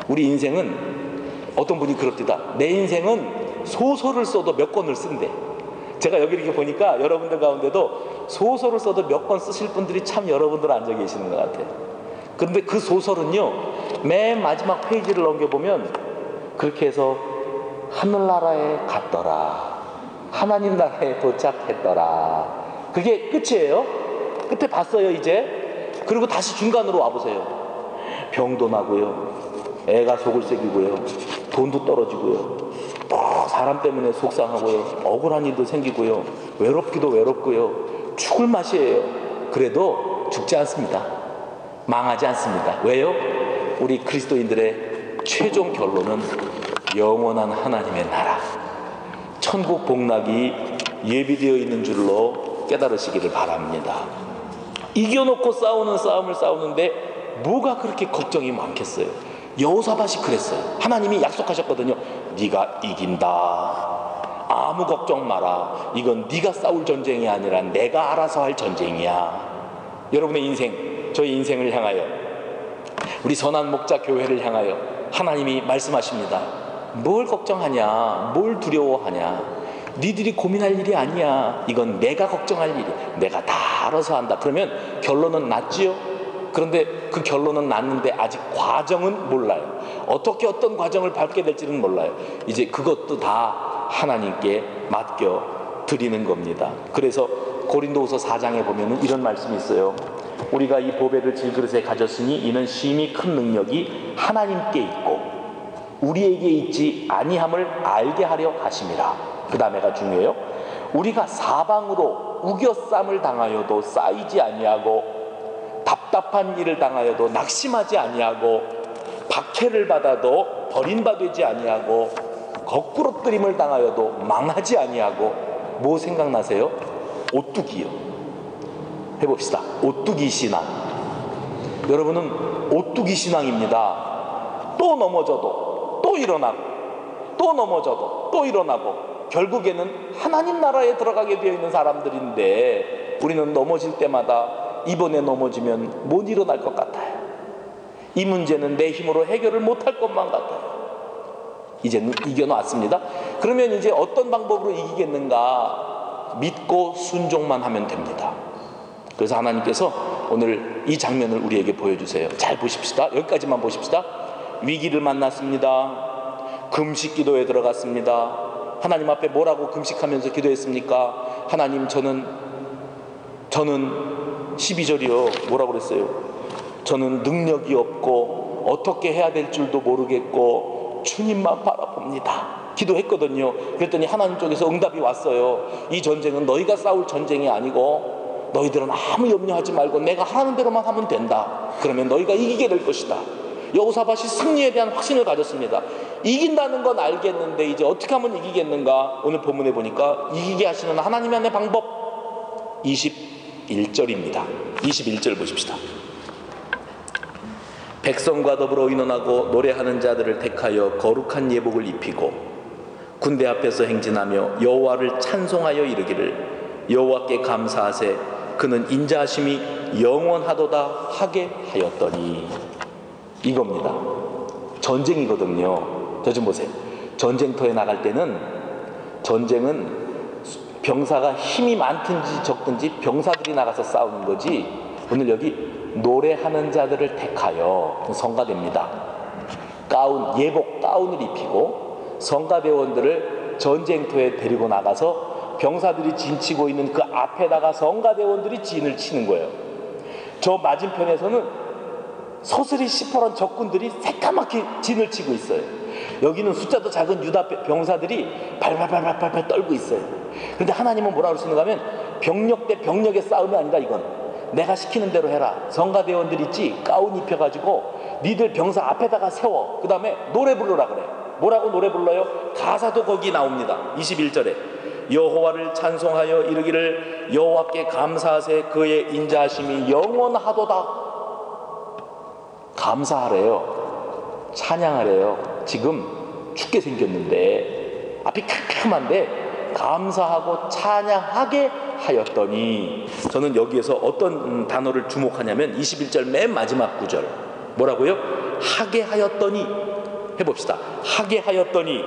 우리 인생은 어떤 분이 그럽디다. 내 인생은 소설을 써도 몇 권을 쓴대. 제가 여기 이렇게 보니까 여러분들 가운데도 소설을 써도 몇 권 쓰실 분들이 참 여러분들 앉아 계시는 것 같아요. 근데 그 소설은요, 맨 마지막 페이지를 넘겨보면 그렇게 해서 하늘나라에 갔더라, 하나님 나라에 도착했더라, 그게 끝이에요. 끝에 봤어요 이제. 그리고 다시 중간으로 와보세요. 병도 나고요, 애가 속을 새기고요, 돈도 떨어지고요, 사람 때문에 속상하고요, 억울한 일도 생기고요, 외롭기도 외롭고요, 죽을 맛이에요. 그래도 죽지 않습니다. 망하지 않습니다. 왜요? 우리 그리스도인들의 최종 결론은 영원한 하나님의 나라, 천국 복락이 예비되어 있는 줄로 깨달으시기를 바랍니다. 이겨놓고 싸우는 싸움을 싸우는데 뭐가 그렇게 걱정이 많겠어요? 여호사밧이 그랬어요. 하나님이 약속하셨거든요. 네가 이긴다, 아무 걱정 마라, 이건 네가 싸울 전쟁이 아니라 내가 알아서 할 전쟁이야. 여러분의 인생, 저희 인생을 향하여, 우리 선한 목자 교회를 향하여 하나님이 말씀하십니다. 뭘 걱정하냐, 뭘 두려워하냐, 니들이 고민할 일이 아니야, 이건 내가 걱정할 일이, 내가 다 알아서 한다. 그러면 결론은 났지요. 그런데 그 결론은 났는데 아직 과정은 몰라요. 어떻게 어떤 과정을 밟게 될지는 몰라요. 이제 그것도 다 하나님께 맡겨 드리는 겁니다. 그래서 고린도후서 4장에 보면은 이런 말씀이 있어요. 우리가 이 보배를 질그릇에 가졌으니 이는 심히 큰 능력이 하나님께 있고 우리에게 있지 아니함을 알게 하려 하심이라. 그 다음에가 중요해요. 우리가 사방으로 우겨쌈을 당하여도 쌓이지 아니하고 답답한 일을 당하여도 낙심하지 아니하고 박해를 받아도 버림받지 아니하고 거꾸로뜨림을 당하여도 망하지 아니하고, 뭐 생각나세요? 오뚜기요. 해봅시다. 오뚜기 신앙. 여러분은 오뚜기 신앙입니다. 또 넘어져도 또 일어나고, 또 넘어져도 또 일어나고, 결국에는 하나님 나라에 들어가게 되어 있는 사람들인데, 우리는 넘어질 때마다 이번에 넘어지면 못 일어날 것 같아요. 이 문제는 내 힘으로 해결을 못할 것만 같아요. 이제는 이겨놨습니다. 그러면 이제 어떤 방법으로 이기겠는가? 믿고 순종만 하면 됩니다. 그래서 하나님께서 오늘 이 장면을 우리에게 보여주세요. 잘 보십시다. 여기까지만 보십시다. 위기를 만났습니다. 금식 기도에 들어갔습니다. 하나님 앞에 뭐라고 금식하면서 기도했습니까? 하나님, 저는 12절이요. 뭐라고 그랬어요? 저는 능력이 없고 어떻게 해야 될 줄도 모르겠고 주님만 바라봅니다. 기도했거든요. 그랬더니 하나님 쪽에서 응답이 왔어요. 이 전쟁은 너희가 싸울 전쟁이 아니고 너희들은 아무 염려하지 말고 내가 하라는 대로만 하면 된다. 그러면 너희가 이기게 될 것이다. 여호사밧이 승리에 대한 확신을 가졌습니다. 이긴다는 건 알겠는데 이제 어떻게 하면 이기겠는가? 오늘 본문에 보니까 이기게 하시는 하나님의 방법 21절입니다. 21절 보십시다. 백성과 더불어 의논하고 노래하는 자들을 택하여 거룩한 예복을 입히고 군대 앞에서 행진하며 여호와를 찬송하여 이르기를 여호와께 감사하세 그는 인자하심이 영원하도다 하게 하였더니. 이겁니다. 전쟁이거든요. 저 좀 보세요. 전쟁터에 나갈 때는, 전쟁은 병사가 힘이 많든지 적든지 병사들이 나가서 싸우는 거지, 오늘 여기 노래하는 자들을 택하여 성가대입니다. 예복 가운을 입히고 성가대원들을 전쟁터에 데리고 나가서 병사들이 진치고 있는 그 앞에다가 성가대원들이 진을 치는 거예요. 저 맞은편에서는 서슬이 시퍼런 적군들이 새까맣게 진을 치고 있어요. 여기는 숫자도 작은 유다 병사들이 발발발발발 떨고 있어요. 그런데 하나님은 뭐라 그러시는가 하면 병력 대 병력의 싸움이 아니라 이건 내가 시키는 대로 해라. 성가대원들 있지? 가운 입혀가지고 니들 병사 앞에다가 세워. 그 다음에 노래 부르라 그래. 뭐라고 노래 불러요? 가사도 거기 나옵니다. 21절에 여호와를 찬송하여 이르기를 여호와께 감사하세 그의 인자하심이 영원하도다. 감사하래요. 찬양하래요. 지금 죽게 생겼는데 앞이 캄캄한데 감사하고 찬양하게 하였더니. 저는 여기에서 어떤 단어를 주목하냐면 21절 맨 마지막 구절 뭐라고요? 하게 하였더니 해봅시다. 하게 하였더니.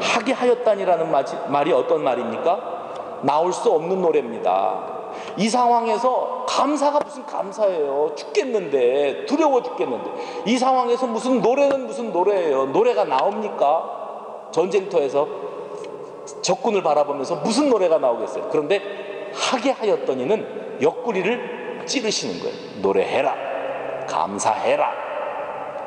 하게 하였다니라는 말이 어떤 말입니까? 나올 수 없는 노래입니다. 이 상황에서 감사가 무슨 감사예요. 죽겠는데, 두려워 죽겠는데, 이 상황에서 무슨 노래는 무슨 노래예요. 노래가 나옵니까? 전쟁터에서 적군을 바라보면서 무슨 노래가 나오겠어요. 그런데 하게 하였더니는 옆구리를 찌르시는 거예요. 노래해라, 감사해라,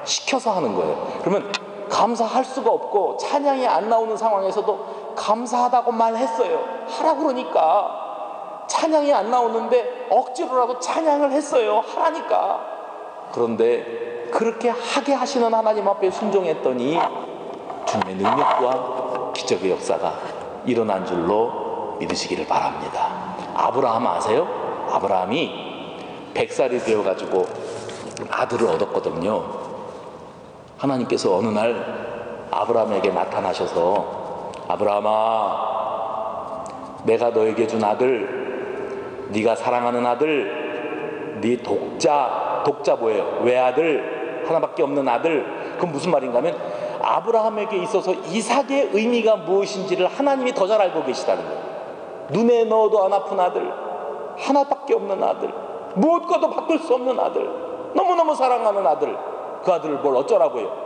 시켜서 하는 거예요. 그러면 감사할 수가 없고 찬양이 안 나오는 상황에서도 감사하다고 말했어요. 하라 그러니까. 찬양이 안 나오는데 억지로라도 찬양을 했어요. 하라니까. 그런데 그렇게 하게 하시는 하나님 앞에 순종했더니 주님의 능력과 기적의 역사가 일어난 줄로 믿으시기를 바랍니다. 아브라함 아세요? 아브라함이 100살이 되어가지고 아들을 얻었거든요. 하나님께서 어느 날 아브라함에게 나타나셔서 아브라함아, 내가 너에게 준 아들, 네가 사랑하는 아들, 네 독자 뭐예요? 외아들, 하나밖에 없는 아들. 그건 무슨 말인가 하면 아브라함에게 있어서 이삭의 의미가 무엇인지를 하나님이 더 잘 알고 계시다는 거예요. 눈에 넣어도 안 아픈 아들, 하나밖에 없는 아들, 무엇과도 바꿀 수 없는 아들, 너무너무 사랑하는 아들. 그 아들을 뭘 어쩌라고요?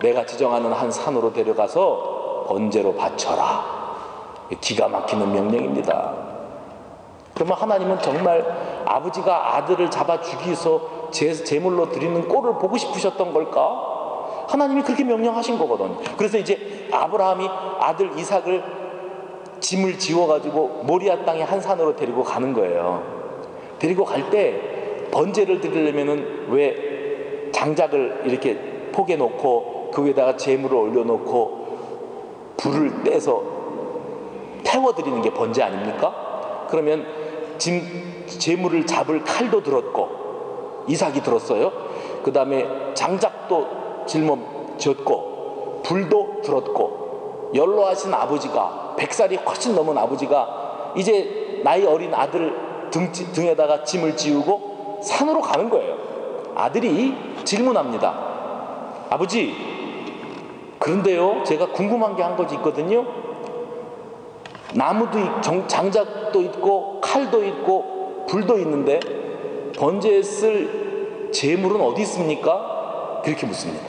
내가 지정하는 한 산으로 데려가서 번제로 바쳐라. 기가 막히는 명령입니다. 그러면 하나님은 정말 아버지가 아들을 잡아 죽이기 위해서 제물로 드리는 꼴을 보고 싶으셨던 걸까? 하나님이 그렇게 명령하신 거거든요. 그래서 이제 아브라함이 아들 이삭을 짐을 지워가지고 모리아 땅의 한 산으로 데리고 가는 거예요. 데리고 갈 때 번제를 드리려면은 왜 장작을 이렇게 포개 놓고 그 위에다가 제물을 올려놓고 불을 떼서 태워드리는 게 번제 아닙니까? 그러면 제물을 잡을 칼도 들었고 이삭이 들었어요. 그 다음에 장작도 짊어졌고 불도 들었고 연로하신 아버지가 100살이 훨씬 넘은 아버지가 이제 나이 어린 아들 등에다가 짐을 지우고 산으로 가는 거예요. 아들이 질문합니다. 아버지, 그런데요, 제가 궁금한 게 한 가지 있거든요. 나무도 장작도 있고 칼도 있고 불도 있는데 번제에 쓸 제물은 어디 있습니까? 그렇게 묻습니다.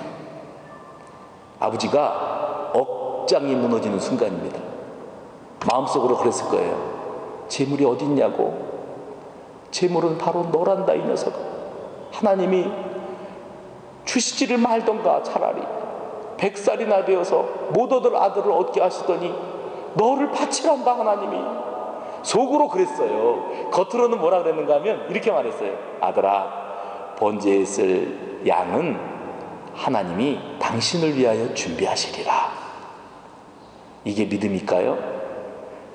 아버지가 억장이 무너지는 순간입니다. 마음속으로 그랬을 거예요. 제물이 어디 있냐고. 제물은 바로 너란다, 이 녀석아. 하나님이 주시지를 말던가 차라리 100살이나 되어서 못 얻을 아들을 얻게 하시더니 너를 바치란다 하나님이. 속으로 그랬어요. 겉으로는 뭐라 그랬는가 하면 이렇게 말했어요. 아들아, 번제에 쓸 양은 하나님이 당신을 위하여 준비하시리라. 이게 믿음일까요?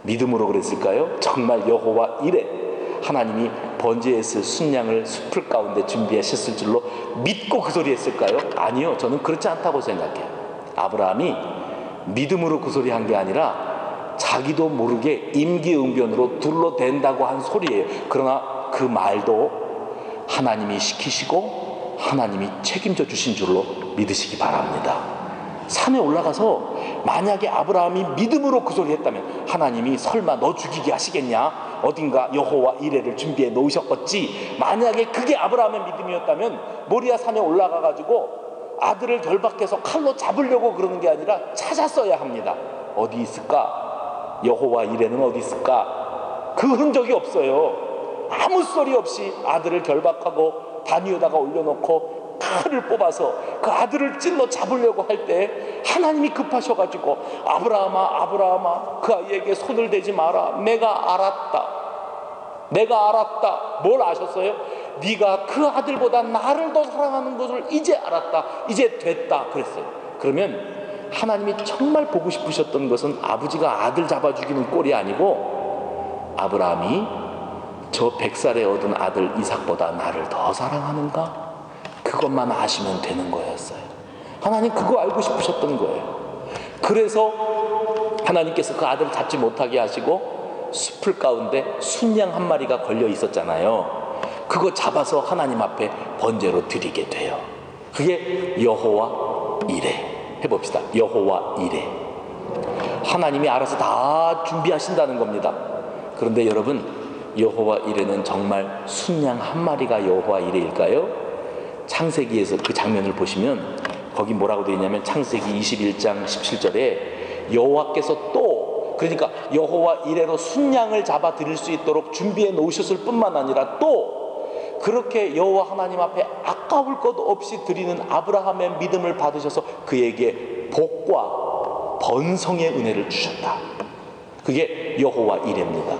믿음으로 그랬을까요? 정말 여호와 이레, 하나님이 번제에 쓸 순양을 숲을 가운데 준비하셨을 줄로 믿고 그 소리 했을까요? 아니요, 저는 그렇지 않다고 생각해요. 아브라함이 믿음으로 그 소리 한 게 아니라 자기도 모르게 임기응변으로 둘러댄다고 한 소리예요. 그러나 그 말도 하나님이 시키시고 하나님이 책임져 주신 줄로 믿으시기 바랍니다. 산에 올라가서 만약에 아브라함이 믿음으로 그 소리 했다면 하나님이 설마 너 죽이게 하시겠냐? 어딘가 여호와 이레를 준비해 놓으셨겠지. 만약에 그게 아브라함의 믿음이었다면 모리아 산에 올라가 가지고 아들을 결박해서 칼로 잡으려고 그러는 게 아니라 찾았어야 합니다. 어디 있을까? 여호와 이레는 어디 있을까? 그 흔적이 없어요. 아무 소리 없이 아들을 결박하고 단위에다가 올려놓고 칼을 뽑아서 그 아들을 찔러 잡으려고 할 때 하나님이 급하셔가지고 아브라함아, 아브라함아, 그 아이에게 손을 대지 마라. 내가 알았다. 뭘 아셨어요? 네가 그 아들보다 나를 더 사랑하는 것을 이제 알았다. 이제 됐다. 그랬어요. 그러면 하나님이 정말 보고 싶으셨던 것은 아버지가 아들 잡아 죽이는 꼴이 아니고 아브라함이 저 100살에 얻은 아들 이삭보다 나를 더 사랑하는가? 그것만 아시면 되는 거였어요. 하나님 그거 알고 싶으셨던 거예요. 그래서 하나님께서 그 아들을 잡지 못하게 하시고 숲을 가운데 순양 한 마리가 걸려 있었잖아요. 그거 잡아서 하나님 앞에 번제로 드리게 돼요. 그게 여호와 이레. 해봅시다. 여호와 이레. 하나님이 알아서 다 준비하신다는 겁니다. 그런데 여러분, 여호와 이레는 정말 순양 한 마리가 여호와 이레일까요? 창세기에서 그 장면을 보시면 거기 뭐라고 되어 있냐면, 창세기 21장 17절에 여호와께서 또, 그러니까 여호와 이레로 순양을 잡아 드릴 수 있도록 준비해 놓으셨을 뿐만 아니라 또 그렇게 여호와 하나님 앞에 아까울 것 없이 드리는 아브라함의 믿음을 받으셔서 그에게 복과 번성의 은혜를 주셨다. 그게 여호와 이레입니다.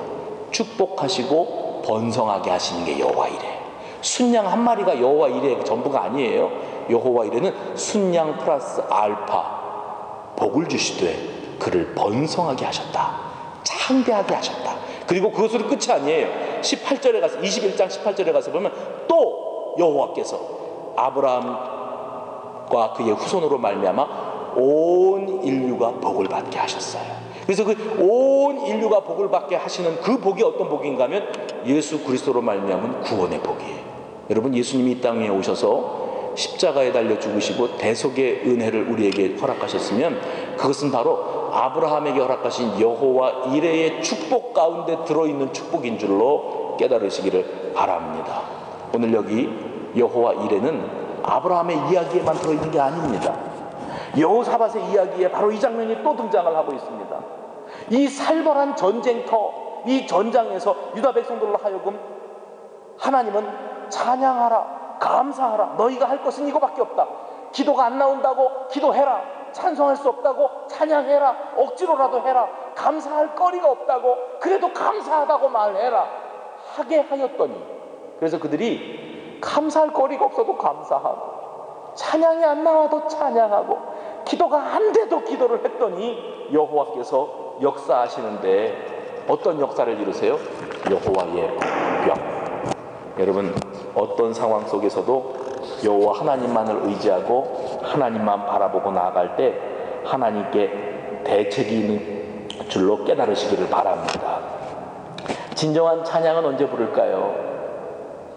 축복하시고 번성하게 하시는 게 여호와 이레. 순양 한 마리가 여호와 이레의 전부가 아니에요. 여호와 이레는 순양 플러스 알파, 복을 주시되 그를 번성하게 하셨다. 창대하게 하셨다. 그리고 그것으로 끝이 아니에요. 18절에 가서, 21장 18절에 가서 보면 또 여호와께서 아브라함과 그의 후손으로 말미암아 온 인류가 복을 받게 하셨어요. 그래서 그 온 인류가 복을 받게 하시는 그 복이 어떤 복인가 하면 예수 그리스도로 말미암은 구원의 복이에요. 여러분, 예수님이 이 땅에 오셔서 십자가에 달려 죽으시고 대속의 은혜를 우리에게 허락하셨으면 그것은 바로 아브라함에게 허락하신 여호와 이레의 축복 가운데 들어있는 축복인 줄로 깨달으시기를 바랍니다. 오늘 여기 여호와 이레는 아브라함의 이야기에만 들어있는 게 아닙니다. 여호사밧의 이야기에 바로 이 장면이 또 등장을 하고 있습니다. 이 살벌한 전쟁터, 이 전장에서 유다 백성들로 하여금 하나님은 찬양하라, 감사하라, 너희가 할 것은 이거밖에 없다. 기도가 안 나온다고 기도해라, 찬송할 수 없다고 찬양해라, 억지로라도 해라, 감사할 거리가 없다고 그래도 감사하다고 말해라 하게 하였더니, 그래서 그들이 감사할 거리가 없어도 감사하고 찬양이 안 나와도 찬양하고 기도가 안 돼도 기도를 했더니 여호와께서 역사하시는데 어떤 역사를 이루세요? 여호와의 복병. 여러분, 어떤 상황 속에서도 여호와 하나님만을 의지하고 하나님만 바라보고 나아갈 때 하나님께 대책이 있는 줄로 깨달으시기를 바랍니다. 진정한 찬양은 언제 부를까요?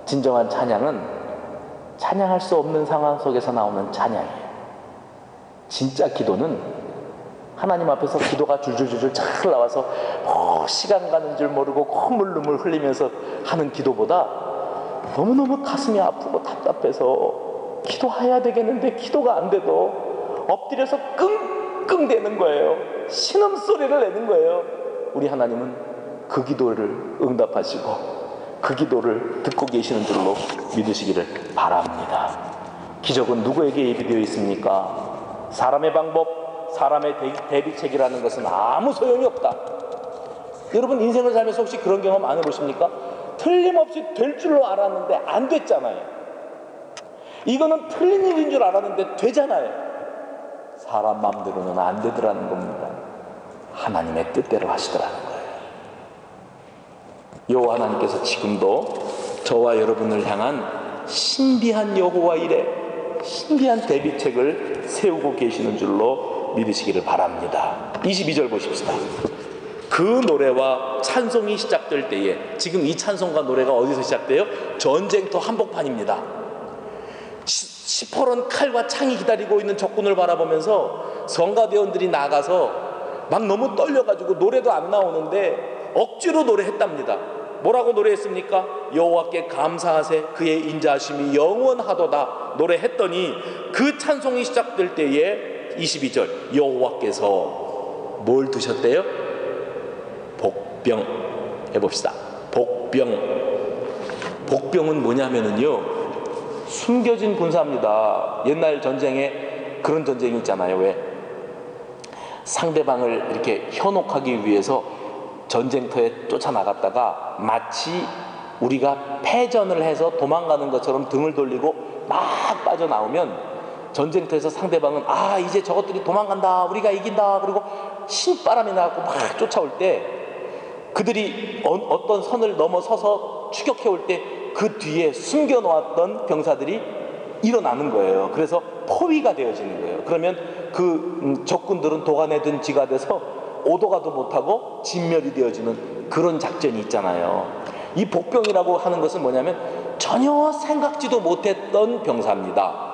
진정한 찬양은 찬양할 수 없는 상황 속에서 나오는 찬양이에요. 진짜 기도는 하나님 앞에서 기도가 줄줄줄줄 잘 나와서 시간 가는 줄 모르고 눈물 흘리면서 하는 기도보다 너무너무 가슴이 아프고 답답해서 기도해야 되겠는데 기도가 안 돼도 엎드려서 끙끙대는 거예요. 신음소리를 내는 거예요. 우리 하나님은 그 기도를 응답하시고 그 기도를 듣고 계시는 줄로 믿으시기를 바랍니다. 기적은 누구에게 예비되어 있습니까? 사람의 방법, 사람의 대비책이라는 것은 아무 소용이 없다. 여러분, 인생을 살면서 혹시 그런 경험 안 해보십니까? 틀림없이 될 줄로 알았는데 안 됐잖아요. 이거는 틀린 일인 줄 알았는데 되잖아요. 사람 마음대로는 안 되더라는 겁니다. 하나님의 뜻대로 하시더라는 거예요. 여호와 하나님께서 지금도 저와 여러분을 향한 신비한 여호와 이레, 신비한 대비책을 세우고 계시는 줄로 믿으시기를 바랍니다. 22절 보십시다. 그 노래와 찬송이 시작될 때에, 지금 이 찬송과 노래가 어디서 시작돼요? 전쟁터 한복판입니다. 시퍼런 칼과 창이 기다리고 있는 적군을 바라보면서 성가대원들이 나가서 막 너무 떨려가지고 노래도 안 나오는데 억지로 노래했답니다. 뭐라고 노래했습니까? 여호와께 감사하세, 그의 인자하심이 영원하도다 노래했더니 그 찬송이 시작될 때에 22절, 여호와께서 뭘 두셨대요? 복병. 해봅시다. 복병은 뭐냐면은요, 숨겨진 군사입니다. 옛날 전쟁에 그런 전쟁이 있잖아요. 왜? 상대방을 이렇게 현혹하기 위해서 전쟁터에 쫓아나갔다가 마치 우리가 패전을 해서 도망가는 것처럼 등을 돌리고 막 빠져나오면 전쟁터에서 상대방은 아, 이제 저것들이 도망간다, 우리가 이긴다, 그리고 신바람이 나고 막 쫓아올 때 그들이 어떤 선을 넘어서서 추격해올 때 그 뒤에 숨겨놓았던 병사들이 일어나는 거예요. 그래서 포위가 되어지는 거예요. 그러면 그 적군들은 도간에 든 쥐가 돼서 오도 가도 못하고 진멸이 되어지는 그런 작전이 있잖아요. 이 복병이라고 하는 것은 뭐냐면 전혀 생각지도 못했던 병사입니다.